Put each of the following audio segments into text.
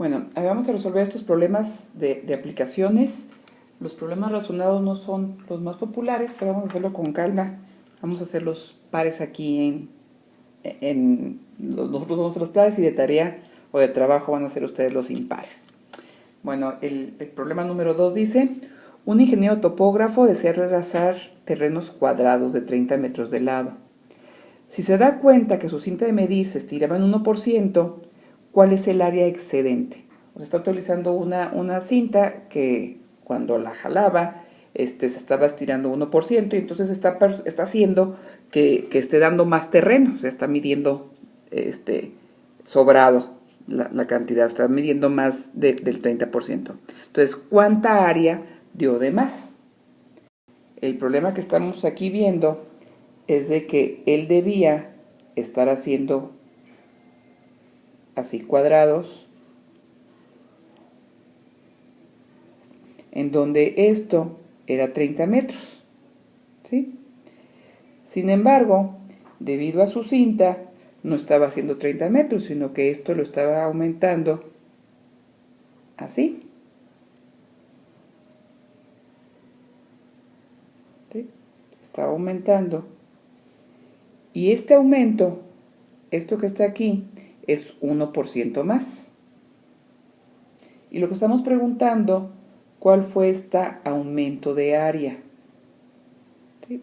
Bueno, vamos a resolver estos problemas de aplicaciones. Los problemas razonados no son los más populares, pero vamos a hacerlo con calma. Vamos a hacer los pares aquí nosotros vamos a hacer los pares y de tarea o de trabajo van a ser ustedes los impares. Bueno, el problema número 2 dice: un ingeniero topógrafo desea retrasar terrenos cuadrados de 30 metros de lado. Si se da cuenta que su cinta de medir se estiraba en 1%, ¿cuál es el área excedente? O sea, está utilizando una cinta que cuando la jalaba se estaba estirando 1% y entonces está haciendo que esté dando más terreno, o sea, está midiendo sobrado la cantidad, está midiendo más del 30%. Entonces, ¿cuánta área dio de más? El problema que estamos aquí viendo es de que él debía estar haciendo así cuadrados, en donde esto era 30 metros, ¿sí? Sin embargo, debido a su cinta, no estaba haciendo 30 metros, sino que esto lo estaba aumentando así, ¿sí? Estaba aumentando. Y este aumento, esto que está aquí, es 1% más. Y lo que estamos preguntando, ¿cuál fue este aumento de área? ¿Sí?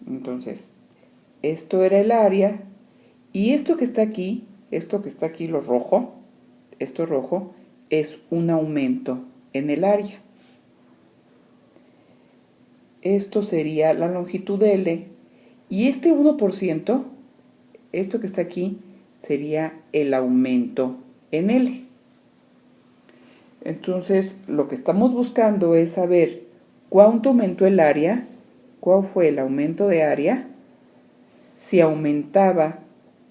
Entonces, esto era el área, y esto que está aquí, lo rojo, esto rojo, es un aumento en el área. Esto sería la longitud de L, y este 1%, esto que está aquí, sería el aumento en L. Entonces, lo que estamos buscando es saber cuánto aumentó el área, cuál fue el aumento de área, si aumentaba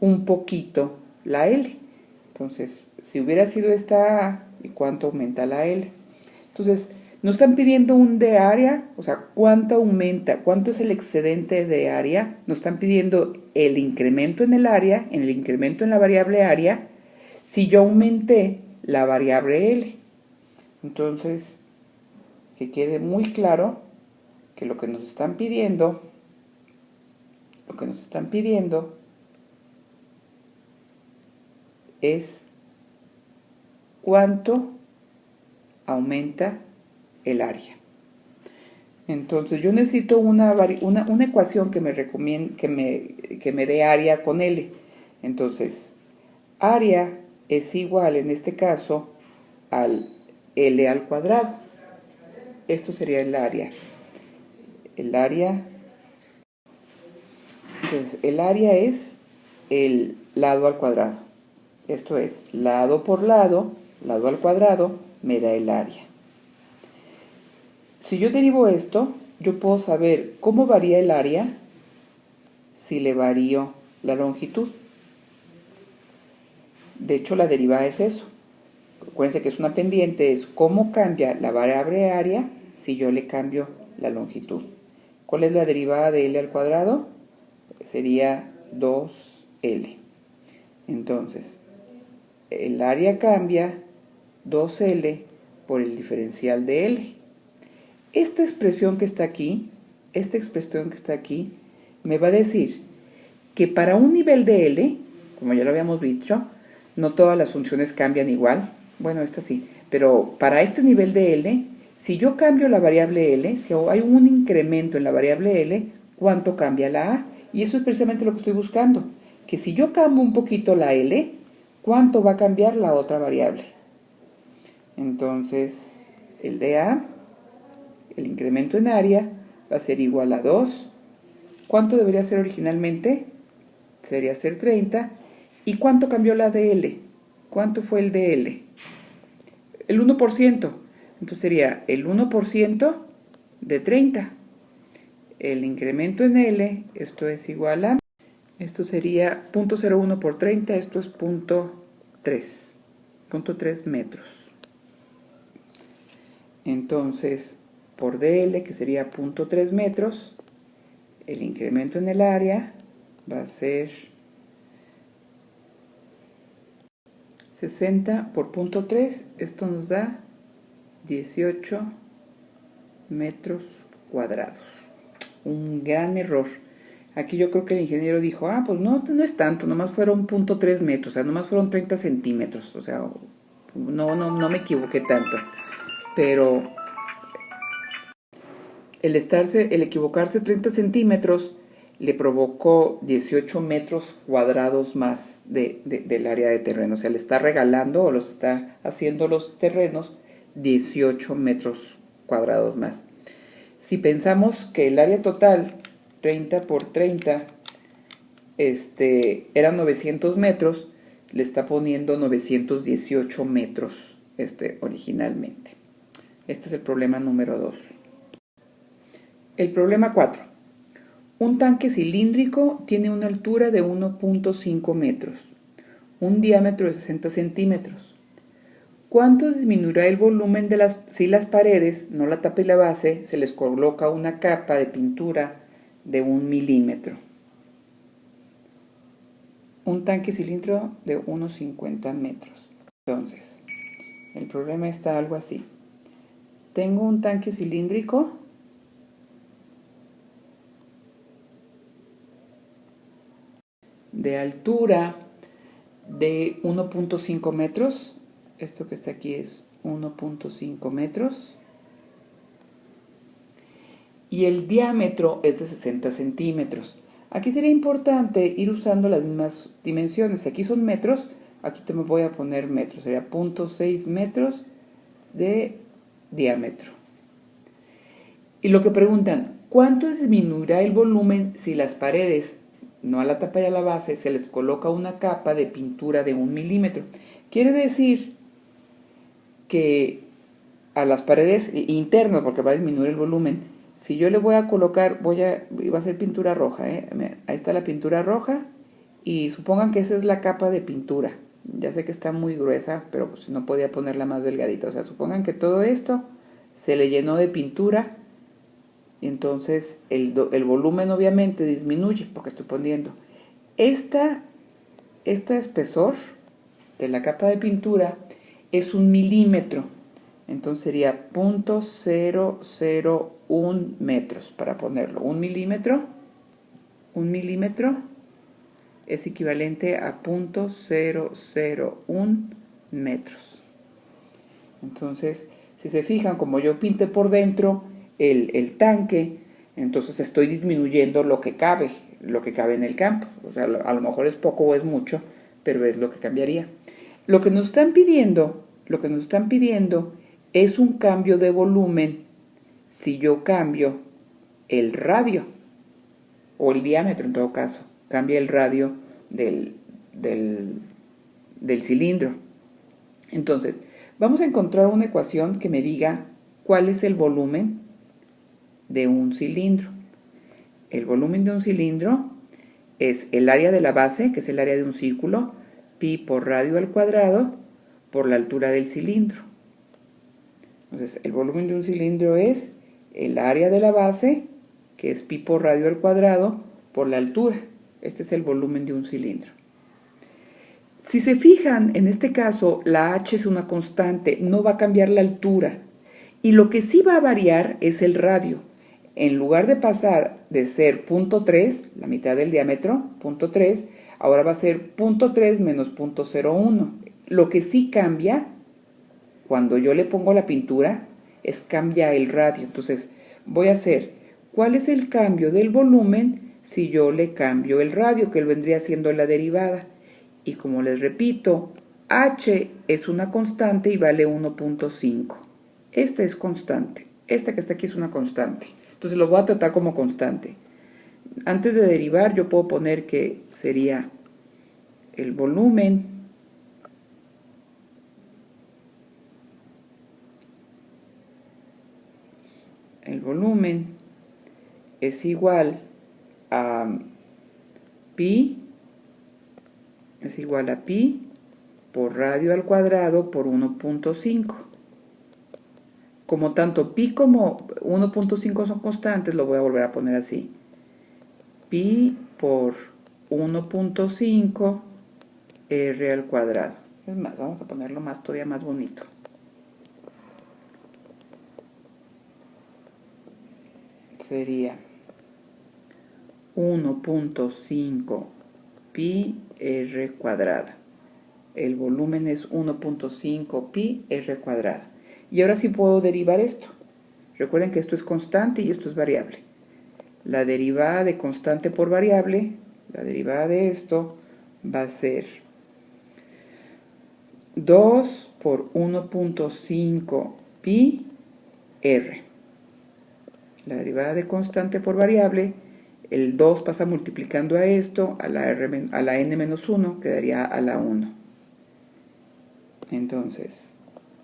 un poquito la L. Entonces, si hubiera sido esta A, ¿y cuánto aumenta la L? Entonces, nos están pidiendo un de área, o sea, cuánto aumenta, cuánto es el excedente de área. Nos están pidiendo el incremento en el área, en el incremento en la variable área, si yo aumenté la variable L. Entonces, que quede muy claro que lo que nos están pidiendo, es cuánto aumenta el área. Entonces yo necesito una ecuación que me recomiende, que me dé área con L. Entonces, área es igual en este caso al L al cuadrado. Esto sería el área. Entonces el área es el lado al cuadrado. Esto es, lado por lado al cuadrado, me da el área. Si yo derivo esto, yo puedo saber cómo varía el área si le varío la longitud. De hecho, la derivada es eso. Acuérdense que es una pendiente, es cómo cambia la variable área si yo le cambio la longitud. ¿Cuál es la derivada de L al cuadrado? Sería 2L. Entonces, el área cambia 2L por el diferencial de L. Esta expresión que está aquí, me va a decir que para un nivel de L, como ya lo habíamos dicho, no todas las funciones cambian igual. Bueno, esta sí, pero para este nivel de L, si yo cambio la variable L, si hay un incremento en la variable L, ¿cuánto cambia la A? Y eso es precisamente lo que estoy buscando, que si yo cambio un poquito la L, ¿cuánto va a cambiar la otra variable? Entonces, el de A, el incremento en área, va a ser igual a 2. ¿Cuánto debería ser originalmente? Debería ser 30. ¿Y cuánto cambió la de L? ¿Cuánto fue el de L? El 1%. Entonces sería el 1% de 30. El incremento en L, esto es igual a, esto sería 0.01 por 30, esto es 0.3 metros. Entonces, por DL, que sería 0.3 metros, el incremento en el área va a ser 60 por punto 3, esto nos da 18 metros cuadrados. Un gran error. Aquí yo creo que el ingeniero dijo, pues no es tanto, nomás fueron 0.3 metros, o sea, nomás fueron 30 centímetros, o sea, no me equivoqué tanto. Pero el equivocarse 30 centímetros le provocó 18 metros cuadrados más del área de terreno. O sea, le está regalando o los está haciendo los terrenos 18 metros cuadrados más. Si pensamos que el área total, 30 por 30, era 900 metros, le está poniendo 918 metros originalmente. Este es el problema número 2. El problema 4. Un tanque cilíndrico tiene una altura de 1.5 metros, un diámetro de 60 centímetros. ¿Cuánto disminuirá el volumen si las paredes, no la tapa y la base, se les coloca una capa de pintura de 1 milímetro? Un tanque cilíndrico de 1,50 metros. Entonces, el problema está algo así. Tengo un tanque cilíndrico de altura de 1.5 metros. Esto que está aquí es 1.5 metros. Y el diámetro es de 60 centímetros. Aquí sería importante ir usando las mismas dimensiones. Aquí son metros, aquí te me voy a poner metros. Sería 0.6 metros de diámetro. Y lo que preguntan, ¿cuánto disminuirá el volumen si las paredes, no a la tapa y a la base, se les coloca una capa de pintura de 1 milímetro? Quiere decir que a las paredes internas, porque va a disminuir el volumen, si yo le voy a colocar, va a ser pintura roja, ahí está la pintura roja, y supongan que esa es la capa de pintura. Ya sé que está muy gruesa, pero pues no podía ponerla más delgadita. O sea, supongan que todo esto se le llenó de pintura, y entonces el volumen obviamente disminuye, porque estoy poniendo este espesor de la capa de pintura es 1 milímetro. Entonces sería 0.001 metros para ponerlo. 1 milímetro es equivalente a 0.001 metros. Entonces, si se fijan, como yo pinté por dentro el tanque, entonces estoy disminuyendo lo que cabe en el campo. O sea, a lo mejor es poco o es mucho, pero es lo que cambiaría. Lo que nos están pidiendo es un cambio de volumen si yo cambio el radio, o el diámetro en todo caso, cambia el radio del cilindro. Entonces, vamos a encontrar una ecuación que me diga cuál es el volumen de un cilindro. El volumen de un cilindro es el área de la base, que es el área de un círculo, pi por radio al cuadrado, por la altura del cilindro. Entonces, el volumen de un cilindro es el área de la base, que es pi por radio al cuadrado, por la altura. Este es el volumen de un cilindro. Si se fijan, en este caso, la h es una constante, no va a cambiar la altura. Y lo que sí va a variar es el radio. En lugar de pasar de ser 0.3, la mitad del diámetro, 0.3, ahora va a ser 0.3 menos 0.01. Lo que sí cambia, cuando yo le pongo la pintura, cambia el radio. Entonces, voy a hacer, ¿cuál es el cambio del volumen si yo le cambio el radio, que vendría siendo la derivada? Y como les repito, h es una constante y vale 1.5. Esta es constante. Esta que está aquí es una constante. Entonces lo voy a tratar como constante. Antes de derivar, yo puedo poner que sería el volumen es igual a pi por radio al cuadrado por 1.5. Como tanto pi como 1.5 son constantes, lo voy a volver a poner así. Pi por 1.5 r al cuadrado. Es más, vamos a ponerlo más, todavía más bonito. Sería 1.5 pi r cuadrada. El volumen es 1.5 pi r cuadrada. Y ahora sí puedo derivar esto. Recuerden que esto es constante y esto es variable. La derivada de constante por variable, la derivada de esto va a ser 2 por 1.5 pi r. La derivada de constante por variable, el 2 pasa multiplicando a esto, a la n menos 1, quedaría a la 1. Entonces,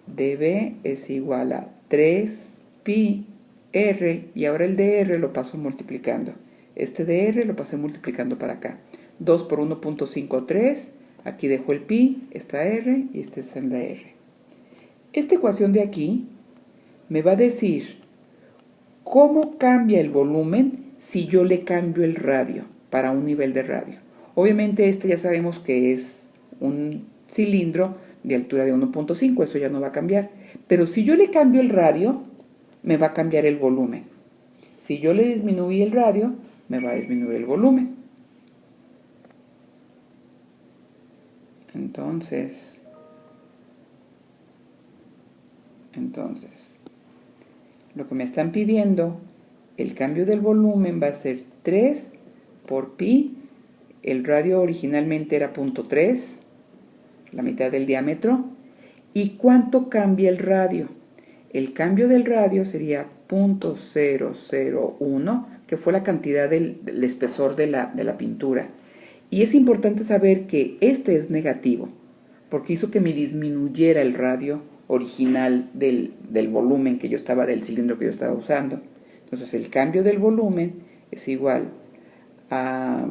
dB es igual a 3 pi r, y ahora el dr lo paso multiplicando. Este dr lo pasé multiplicando para acá. 2 por 1.5, 3. Aquí dejo el pi, esta r, y esta es la r. Esta ecuación de aquí me va a decir cómo cambia el volumen si yo le cambio el radio para un nivel de radio. Obviamente este ya sabemos que es un cilindro de altura de 1.5, eso ya no va a cambiar. Pero si yo le cambio el radio, me va a cambiar el volumen. Si yo le disminuí el radio, me va a disminuir el volumen. Entonces, lo que me están pidiendo, el cambio del volumen va a ser 3 por pi. El radio originalmente era 0.3, la mitad del diámetro. ¿Y cuánto cambia el radio? El cambio del radio sería 0.001, que fue la cantidad del espesor de la pintura. Y es importante saber que este es negativo, porque hizo que me disminuyera el radio original del volumen que yo estaba, del cilindro que yo estaba usando. Entonces el cambio del volumen es igual a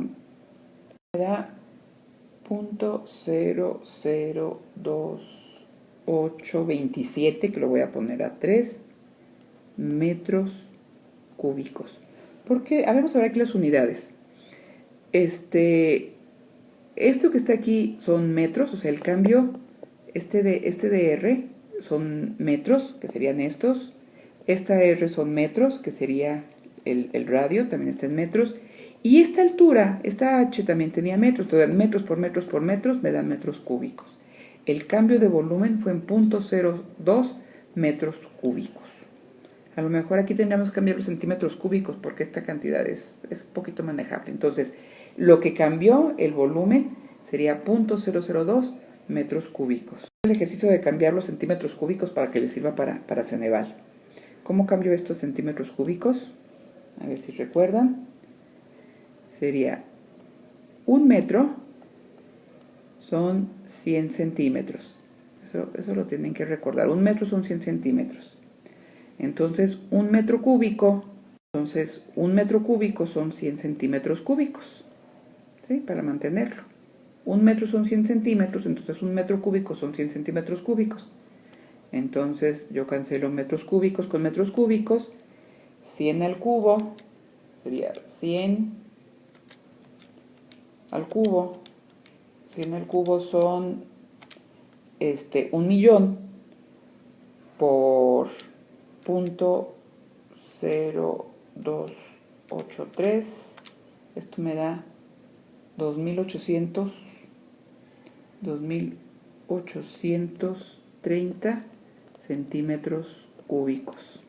0.002.827, que lo voy a poner a 3 metros cúbicos. Porque, vamos a ver aquí las unidades. Esto que está aquí son metros, o sea, el cambio, este de R son metros, que serían estos. Esta R son metros, que sería el radio, también está en metros. Y esta altura, esta H también tenía metros, entonces metros por metros por metros me dan metros cúbicos. El cambio de volumen fue en 0.02 metros cúbicos. A lo mejor aquí tendríamos que cambiar los centímetros cúbicos porque esta cantidad es poquito manejable. Entonces, lo que cambió el volumen sería 0.002 metros cúbicos. El ejercicio de cambiar los centímetros cúbicos para que les sirva para Ceneval. ¿Cómo cambio estos centímetros cúbicos? A ver si recuerdan. Sería 1 metro son 100 centímetros. Eso lo tienen que recordar. 1 metro son 100 centímetros. Entonces, 1 metro cúbico, son 100 centímetros cúbicos. ¿Sí? Para mantenerlo. 1 metro son 100 centímetros, entonces 1 metro cúbico son 100 centímetros cúbicos. Entonces, yo cancelo metros cúbicos con metros cúbicos. 100 al cubo sería 100 al cubo. 100 al cubo son 1.000.000 por 0.0283. Esto me da 2.830 centímetros cúbicos.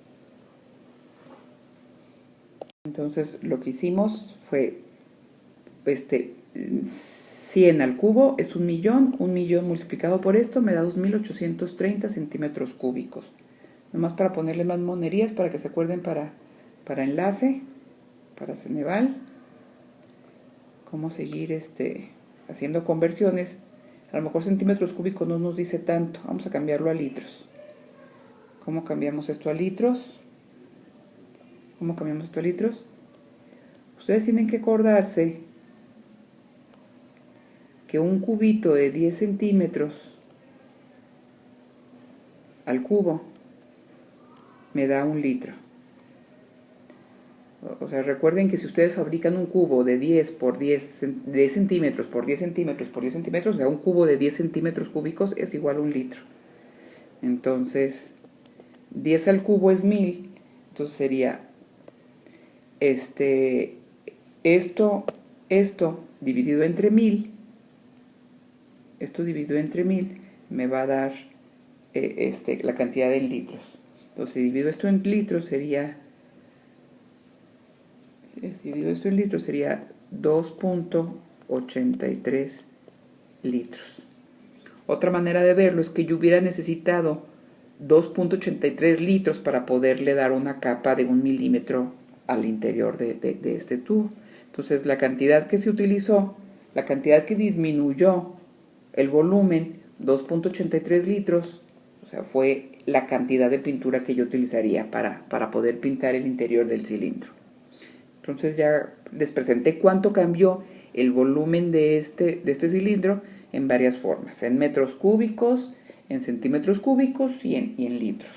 Entonces lo que hicimos fue 100 al cubo es 1.000.000, 1.000.000 multiplicado por esto me da 2.830 centímetros cúbicos. Nomás para ponerle más monerías para que se acuerden para enlace, para Ceneval, cómo seguir haciendo conversiones. A lo mejor centímetros cúbicos no nos dice tanto, vamos a cambiarlo a litros. ¿Cómo cambiamos esto a litros? Ustedes tienen que acordarse que un cubito de 10 centímetros al cubo me da 1 litro. O sea, recuerden que si ustedes fabrican un cubo de 10 por 10 centímetros por 10 centímetros por 10 centímetros, o sea, un cubo de 10 centímetros cúbicos es igual a un litro. Entonces, 10 al cubo es 1000. Entonces sería esto dividido entre 1000. Esto dividido entre 1000 me va a dar la cantidad de litros. Entonces, si divido esto en litros sería 2.83 litros. Otra manera de verlo es que yo hubiera necesitado 2.83 litros para poderle dar una capa de 1 milímetro al interior de este tubo. Entonces, la cantidad que se utilizó, la cantidad que disminuyó el volumen, 2.83 litros, o sea, fue la cantidad de pintura que yo utilizaría para poder pintar el interior del cilindro. Entonces ya les presenté cuánto cambió el volumen de este cilindro en varias formas, en metros cúbicos, en centímetros cúbicos y en litros.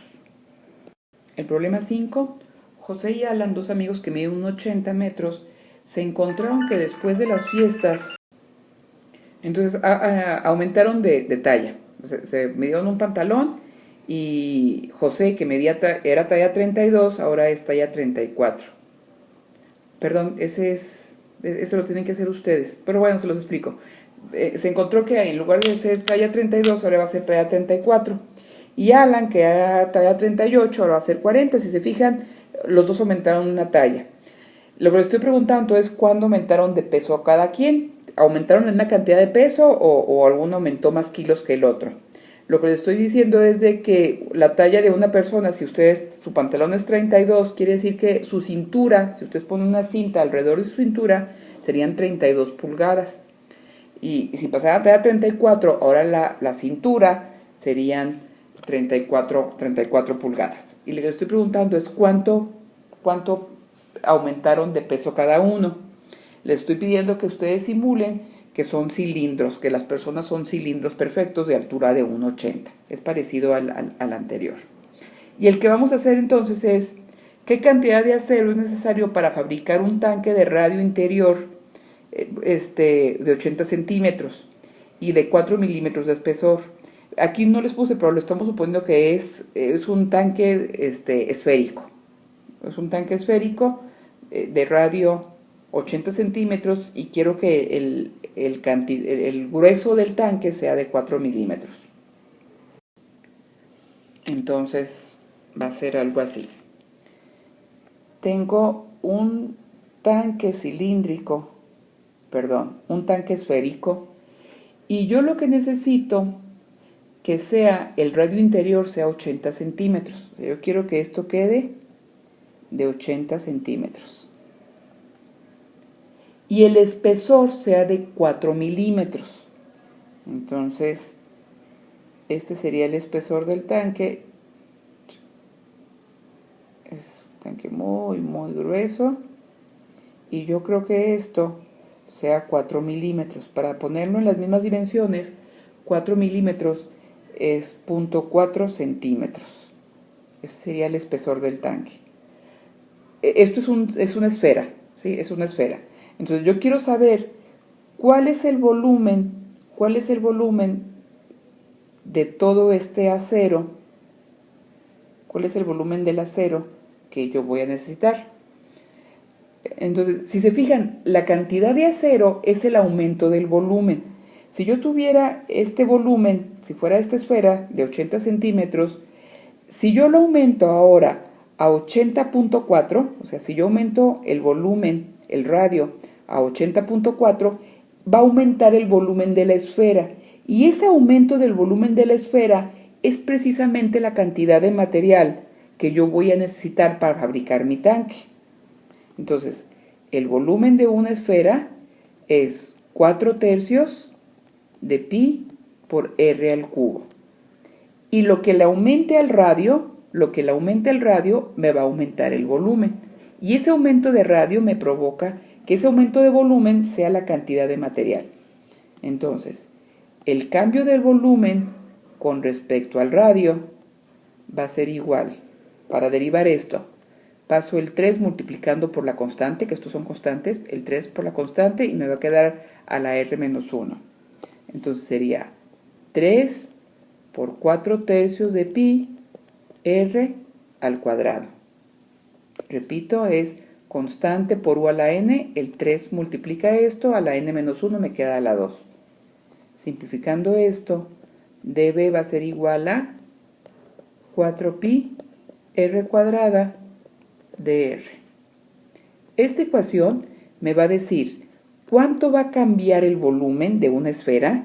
El problema 5, José y Alan, dos amigos que miden unos 80 metros, se encontraron que después de las fiestas, entonces aumentaron de talla. Se midieron un pantalón y José, que era talla 32, ahora es talla 34. Perdón, ese lo tienen que hacer ustedes, pero bueno, se los explico. Se encontró que en lugar de ser talla 32, ahora va a ser talla 34. Y Alan, que era talla 38, ahora va a ser 40. Si se fijan, los dos aumentaron una talla. Lo que les estoy preguntando es cuándo aumentaron de peso a cada quien. ¿Aumentaron en una cantidad de peso o alguno aumentó más kilos que el otro? Lo que les estoy diciendo es de que la talla de una persona, si su pantalón es 32, quiere decir que su cintura, si ustedes ponen una cinta alrededor de su cintura, serían 32 pulgadas. Y si pasara a talla 34, ahora la cintura serían 34 pulgadas. Y lo que les estoy preguntando es cuánto aumentaron de peso cada uno. Les estoy pidiendo que ustedes simulen que son cilindros, que las personas son cilindros perfectos de altura de 1,80. Es parecido al anterior. Y el que vamos a hacer entonces es, ¿qué cantidad de acero es necesario para fabricar un tanque de radio interior de 80 centímetros y de 4 milímetros de espesor? Aquí no les puse, pero lo estamos suponiendo que es un tanque esférico. Es un tanque esférico de radio 80 centímetros y quiero que el grueso del tanque sea de 4 milímetros. Entonces va a ser algo así. Tengo un tanque un tanque esférico, y yo lo que necesito que sea, el radio interior sea 80 centímetros. Yo quiero que esto quede de 80 centímetros. Y el espesor sea de 4 milímetros. Entonces, este sería el espesor del tanque. Es un tanque muy, muy grueso. Y yo creo que esto sea 4 milímetros. Para ponerlo en las mismas dimensiones, 4 milímetros es 0.4 centímetros. Ese sería el espesor del tanque. Esto es una esfera, ¿sí? Es una esfera. Entonces yo quiero saber cuál es el volumen de todo este acero, cuál es el volumen del acero que yo voy a necesitar. Entonces, si se fijan, la cantidad de acero es el aumento del volumen. Si yo tuviera este volumen, si fuera esta esfera de 80 centímetros, si yo lo aumento ahora a 80.4, o sea, si yo aumento el volumen, el radio, a 80.4, va a aumentar el volumen de la esfera. Y ese aumento del volumen de la esfera es precisamente la cantidad de material que yo voy a necesitar para fabricar mi tanque. Entonces, el volumen de una esfera es 4/3 de pi por r al cubo. Y lo que le aumente al radio me va a aumentar el volumen. Y ese aumento de radio me provoca que ese aumento de volumen sea la cantidad de material. Entonces, el cambio del volumen con respecto al radio va a ser igual, para derivar esto, paso el 3 multiplicando por la constante, que estos son constantes, el 3 por la constante y me va a quedar a la r menos 1. Entonces sería 3 por 4/3 de pi r al cuadrado. Repito, es constante por u a la n, el 3 multiplica esto, a la n menos 1 me queda a la 2. Simplificando esto, db va a ser igual a 4pi r cuadrada de r. Esta ecuación me va a decir cuánto va a cambiar el volumen de una esfera,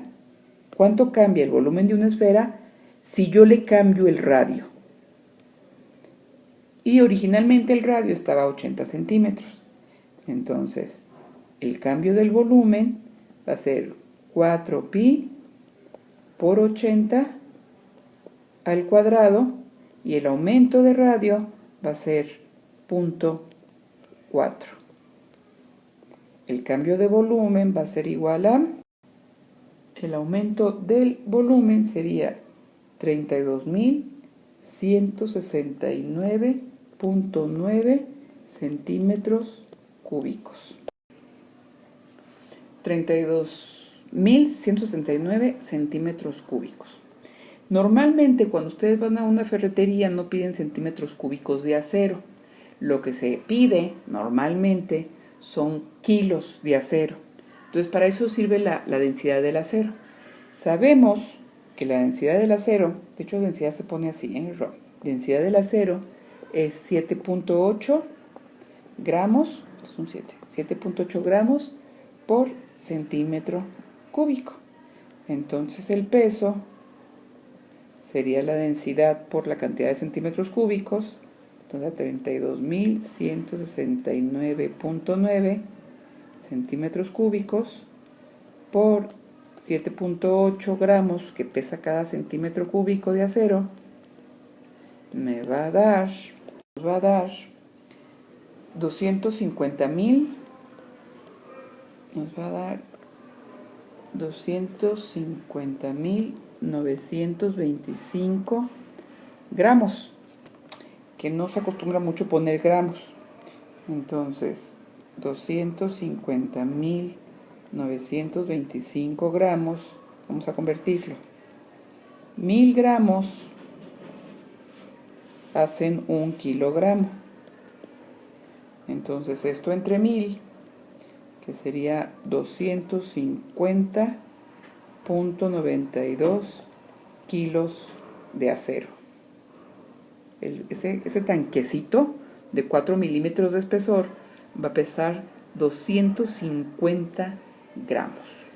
cuánto cambia el volumen de una esfera si yo le cambio el radio. Y originalmente el radio estaba a 80 centímetros. Entonces, el cambio del volumen va a ser 4pi por 80 al cuadrado y el aumento de radio va a ser 0.4. El cambio de volumen va a ser igual a, el aumento del volumen sería 32.169.9 centímetros cúbicos. 32.169 centímetros cúbicos. Normalmente cuando ustedes van a una ferretería no piden centímetros cúbicos de acero. Lo que se pide normalmente son kilos de acero. Entonces para eso sirve la densidad del acero. Sabemos que la densidad del acero, de hecho densidad se pone así en el ROM, densidad del acero es 7.8 gramos, son 7.8 gramos por centímetro cúbico. Entonces el peso sería la densidad por la cantidad de centímetros cúbicos, entonces 32.169.9 centímetros cúbicos por 7.8 gramos que pesa cada centímetro cúbico de acero, me va a dar 250.925 gramos, que no se acostumbra mucho poner gramos. Entonces 250.925 gramos, vamos a convertirlo. 1000 gramos hacen 1 kilogramo. Entonces esto entre 1000, que sería 250.92 kilos de acero. Ese tanquecito de 4 milímetros de espesor va a pesar 250 gramos.